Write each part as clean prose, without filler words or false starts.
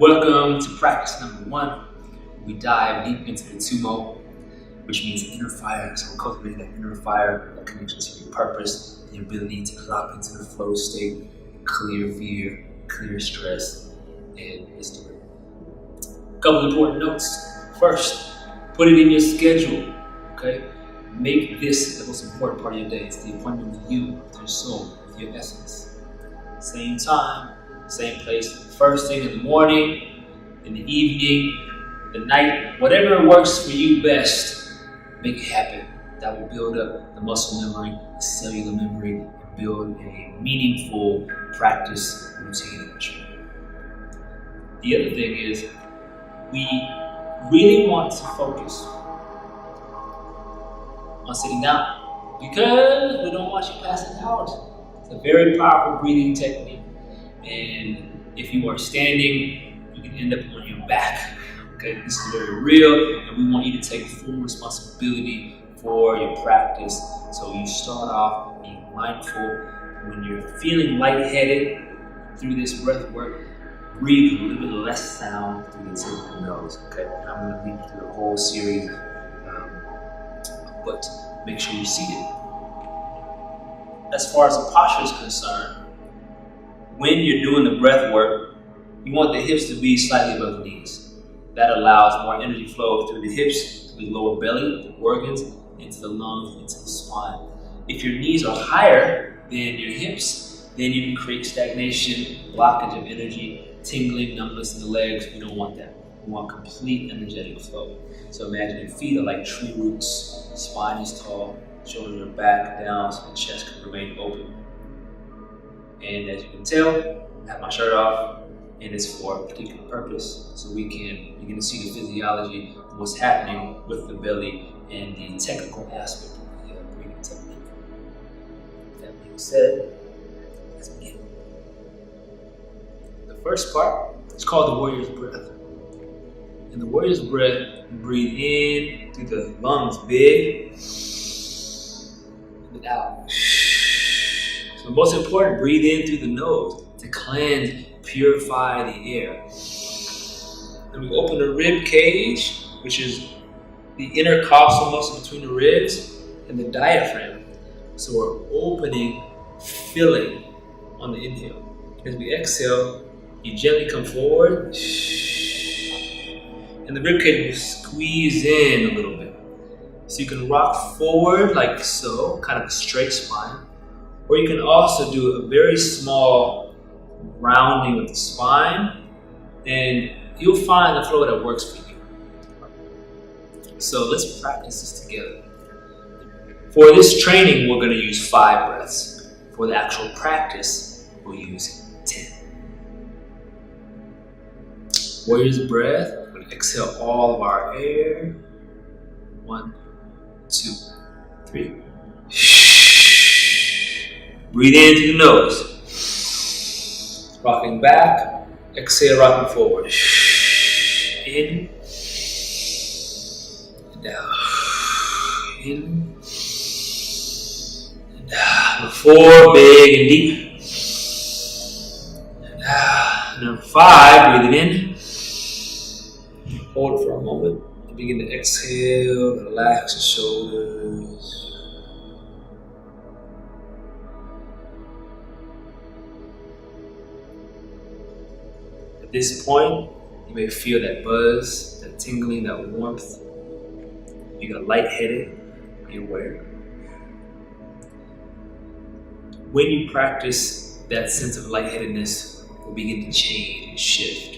Welcome to practice number 1. We dive deep into the Tummo, which means inner fire. So we're cultivating that inner fire, that connection to your purpose, the ability to drop into the flow state, clear fear, clear stress, and let's do it. A couple important notes. First, put it in your schedule, okay? Make this the most important part of your day. It's the appointment with you, with your soul, with your essence. Same time, same place, first thing in the morning, in the evening, the night, whatever works for you best, make it happen. That will build up the muscle memory, the cellular memory, and build a meaningful practice routine. The other thing is, we really want to focus on sitting down because we don't want you passing out. It's a very powerful breathing technique. And if you are standing, you can end up on your back. Okay, this is very real, and we want you to take full responsibility for your practice. So you start off being mindful. When you're feeling lightheaded through this breath work, breathe a little bit less sound through the tip of the nose. Okay, and I'm going to lead you through the whole series, but make sure you're seated. As far as the posture is concerned, when you're doing the breath work, you want the hips to be slightly above the knees. That allows more energy flow through the hips, to the lower belly, the organs, into the lungs, into the spine. If your knees are higher than your hips, then you can create stagnation, blockage of energy, tingling, numbness in the legs. We don't want that. We want complete energetic flow. So imagine your feet are like tree roots, spine is tall, shoulders are back, down, so the chest can remain open. And as you can tell, I have my shirt off, and it's for a particular purpose, so we can begin to see the physiology of what's happening with the belly and the technical aspect of the breathing technique. That being said, let's begin. The first part is called the warrior's breath. In the warrior's breath, you breathe in through the lungs big, and then out. So most important, breathe in through the nose to cleanse, purify the air. Then we open the rib cage, which is the intercostal muscle between the ribs and the diaphragm. So we're opening, filling on the inhale. As we exhale, you gently come forward, and the rib cage will squeeze in a little bit. So you can rock forward like so, kind of a straight spine. Or you can also do a very small rounding of the spine, and you'll find the flow that works for you. So let's practice this together. For this training, we're going to use 5 breaths. For the actual practice, we'll use 10. Warrior's breath. We're going to exhale all of our air. 1, 2, 3. Breathe in through the nose. Rocking back. Exhale, rocking forward. In. And down. In. And down. Number 4, big and deep. And down. Number 5, breathing in. Hold it for a moment. And begin to exhale. Relax the shoulders. At this point, you may feel that buzz, that tingling, that warmth. You got lightheaded, be aware. When you practice, that sense of lightheadedness will begin to change and shift.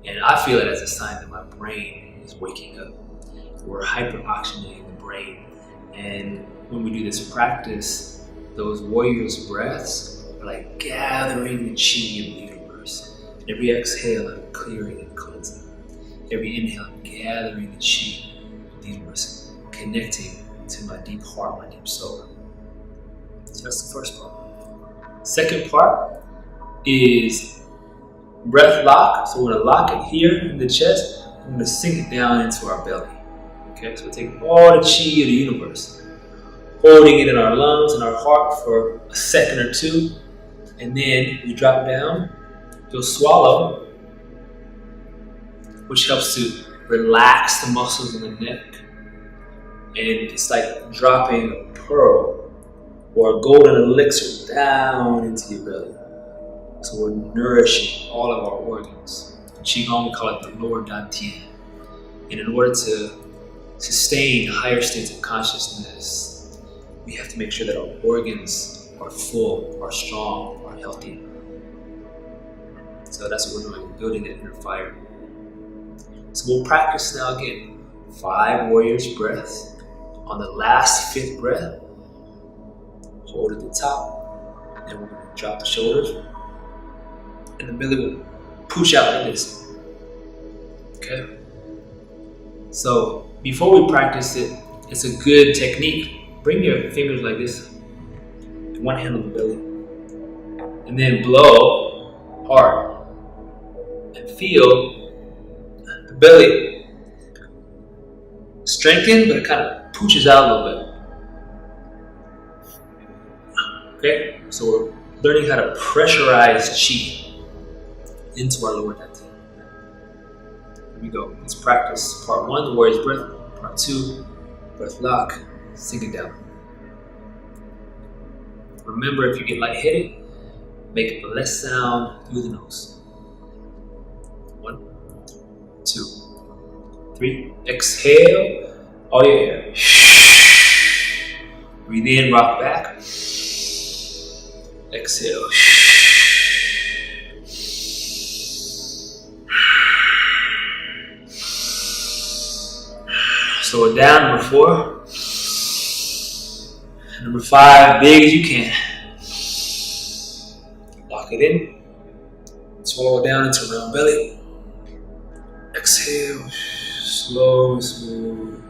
And I feel it as a sign that my brain is waking up. We're hyperoxygenating the brain. And when we do this practice, those warrior's breaths are like gathering the chi of the universe. Every exhale, I'm clearing and cleansing. Every inhale, I'm gathering the chi of the universe, connecting to my deep heart, my deep soul. So that's the first part. Second part is breath lock. So we're going to lock it here in the chest. I'm going to sink it down into our belly. Okay, so we're taking all the chi of the universe, holding it in our lungs and our heart for a second or two, and then we drop down. You'll swallow, which helps to relax the muscles in the neck. And it's like dropping a pearl or a golden elixir down into your belly. So we're nourishing all of our organs. In Qigong, we call it the lower dantian. And in order to sustain higher states of consciousness, we have to make sure that our organs are full, are strong, are healthy. So that's what we're doing, building that inner fire. So we'll practice now again. 5 warriors breaths. On the last 5th breath, hold at the top, and we're going to drop the shoulders, and the belly will push out like this. Okay? So before we practice it, it's a good technique. Bring your fingers like this, one hand on the belly, and then blow hard, and feel the belly strengthen, but it kind of pushes out a little bit. Okay, so we're learning how to pressurize chi into our lower dantian. Here we go. Let's practice part 1, the warrior's breath. Part 2, breath lock, sink it down. Remember, if you get lightheaded, make less sound through the nose. 1, 2, 3. Exhale all your air. Breathe in, rock back. Exhale. Slow it down. Number 4. Number 5, big as you can. Lock it in. Swallow it down into round belly. Exhale. Slow, smooth.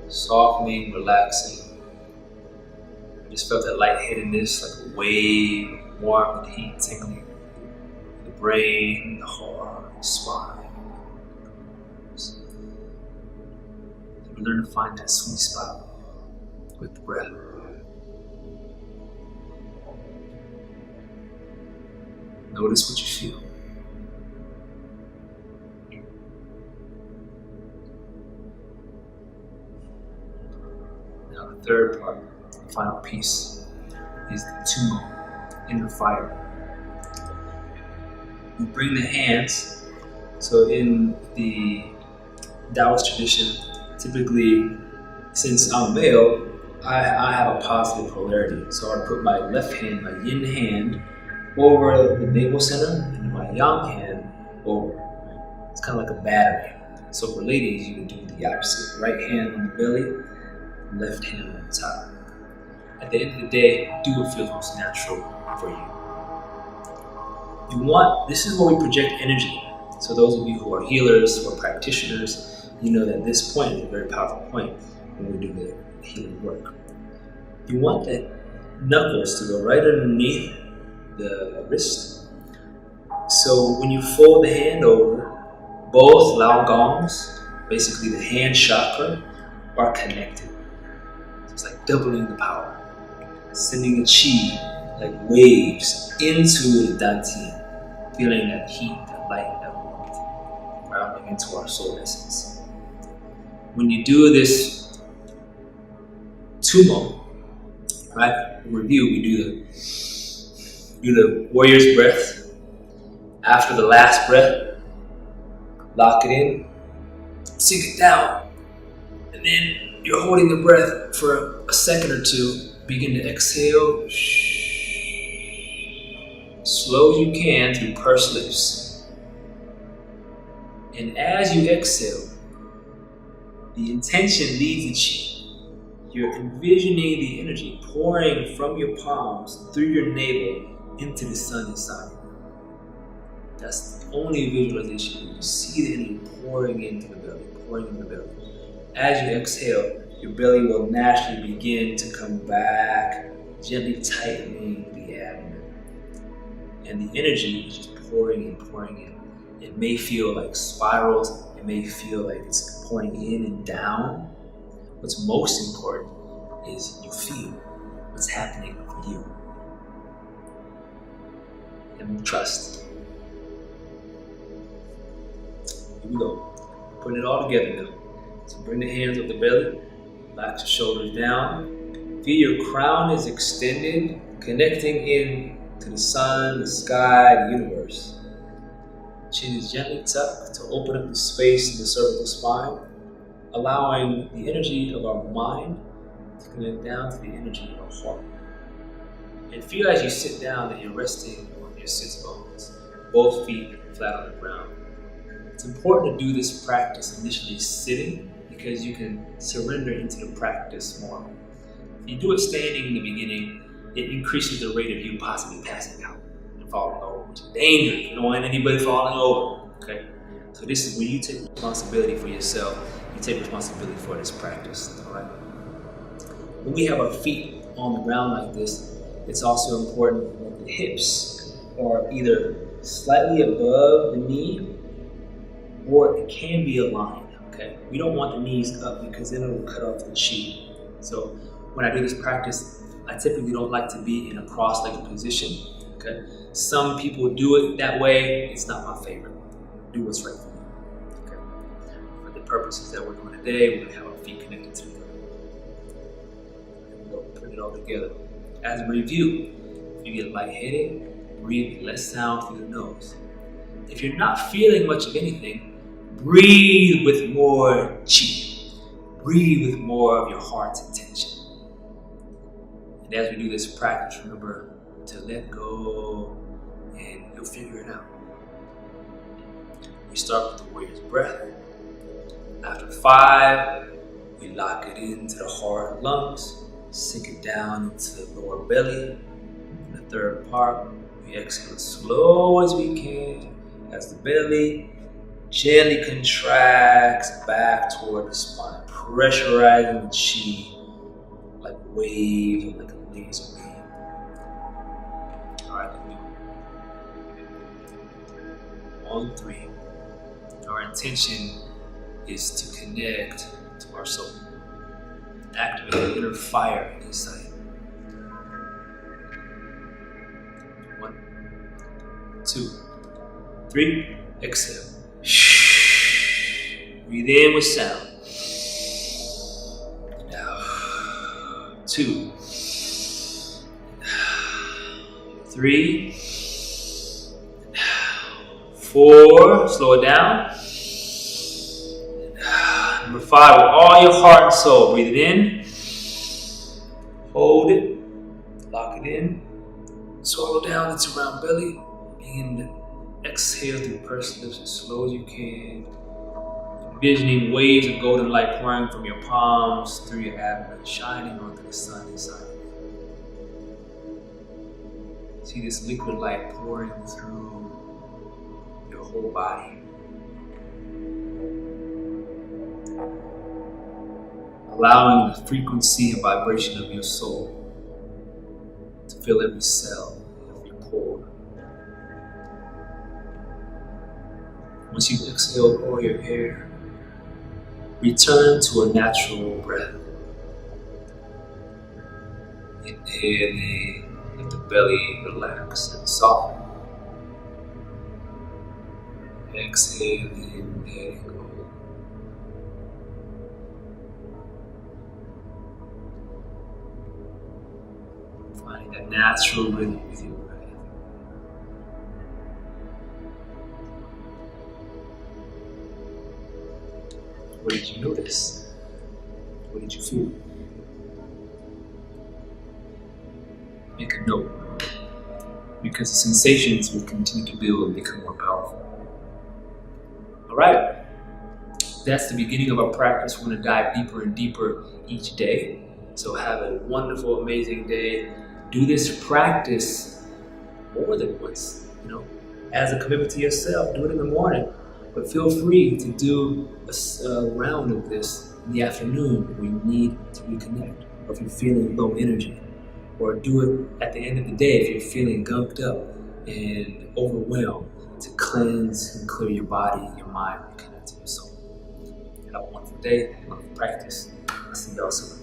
Softening, relaxing. I just felt that lightheadedness, like a wave, warmth and heat tingling. The brain, the heart, the spine. So we learn to find that sweet spot with the breath. Notice what you feel. Now the third part, the final piece, is the Tummo, inner fire. You bring the hands, so in the Taoist tradition, typically, since I'm a male, I have a positive polarity. So I put my left hand, my yin hand, over the navel center, and my yang hand over. It's kind of like a battery. So for ladies, you would do the opposite. Right hand on the belly, left hand on the top. At the end of the day, do what feels most natural for you. This is where we project energy. So those of you who are healers, who are practitioners, you know that this point is a very powerful point when we do the healing work. You want the knuckles to go right underneath the wrist. So when you fold the hand over, both lao gongs, basically the hand chakra, are connected. So it's like doubling the power, sending the chi like waves into the dantian, feeling that heat, that light, that warmth, grounding into our soul essence. When you do this Tummo, right? Review, we do the warrior's breath. After the last breath, lock it in, sink it down, and then you're holding the breath for a second or two. Begin to exhale, slow as you can through pursed lips. And as you exhale, the intention leads the chi. You're envisioning the energy pouring from your palms through your navel into the sun inside. That's the only visualization. You see the energy pouring into the belly, pouring into the belly. As you exhale, your belly will naturally begin to come back, gently tightening the abdomen. And the energy is just pouring in, pouring in. It may feel like spirals. It may feel like it's pouring in and down. What's most important is you feel what's happening for you. And trust. Here we go. Putting it all together now. So bring the hands up the belly, relax your shoulders down. Feel your crown is extended, connecting in to the sun, the sky, the universe. Chin is gently tucked to open up the space in the cervical spine, allowing the energy of our mind to connect down to the energy of our heart. And feel as you sit down that you're resting on your sits bones, both feet flat on the ground. It's important to do this practice initially sitting because you can surrender into the practice more. If you do it standing in the beginning, it increases the rate of you possibly passing out and falling over, which is dangerous. You don't want anybody falling over, okay? So this is when you take responsibility for yourself, you take responsibility for this practice, all right? When we have our feet on the ground like this, it's also important that the hips are either slightly above the knee or it can be aligned, okay? We don't want the knees up because then it'll cut off the chi. So when I do this practice, I typically don't like to be in a cross-legged position, okay? Some people do it that way. It's not my favorite. Do what's right for you, okay? For the purposes that we're doing today, we're gonna have our feet connected to the ground. We'll put it all together. As a review, if you get lightheaded, breathe less sound through the nose. If you're not feeling much of anything, breathe with more chi. Breathe with more of your heart's intention. And as we do this practice, remember to let go and you'll figure it out. We start with the warrior's breath. After 5, we lock it into the hard lungs, sink it down into the lower belly. In the third part, we exhale as slow as we can as the belly gently contracts back toward the spine, pressurizing the chi like waves or like a laser beam. All right, let's do it. On 3. Our intention is to connect to our soul, activate the inner fire inside. 1, 2, 3. Exhale. Breathe in with sound. Now, 2, 3, 4. Slow it down. Number 5, with all your heart and soul, breathe it in. Hold it. Lock it in. Swallow down into round belly. Begin to exhale through pursed lips as slow as you can. Envisioning waves of golden light pouring from your palms through your abdomen, shining onto the sun inside of you. See this liquid light pouring through your whole body. Allowing the frequency and vibration of your soul to fill every cell, every pore. Once you've exhaled all your air, return to a natural breath. Inhaling, let the belly relax and soften. Exhaling, letting go. Finding a natural rhythm with your breath. What did you notice? What did you feel? Make a note, because the sensations will continue to build and become more powerful. Alright, that's the beginning of our practice. We're going to dive deeper and deeper each day. So have a wonderful, amazing day. Do this practice more than once, as a commitment to yourself. Do it in the morning, but feel free to do a round of this in the afternoon when you need to reconnect, or if you're feeling low energy, or do it at the end of the day if you're feeling gunked up and overwhelmed, to cleanse and clear your body, your mind, and connect to your soul. Have a wonderful day, wonderful practice. I'll see y'all soon.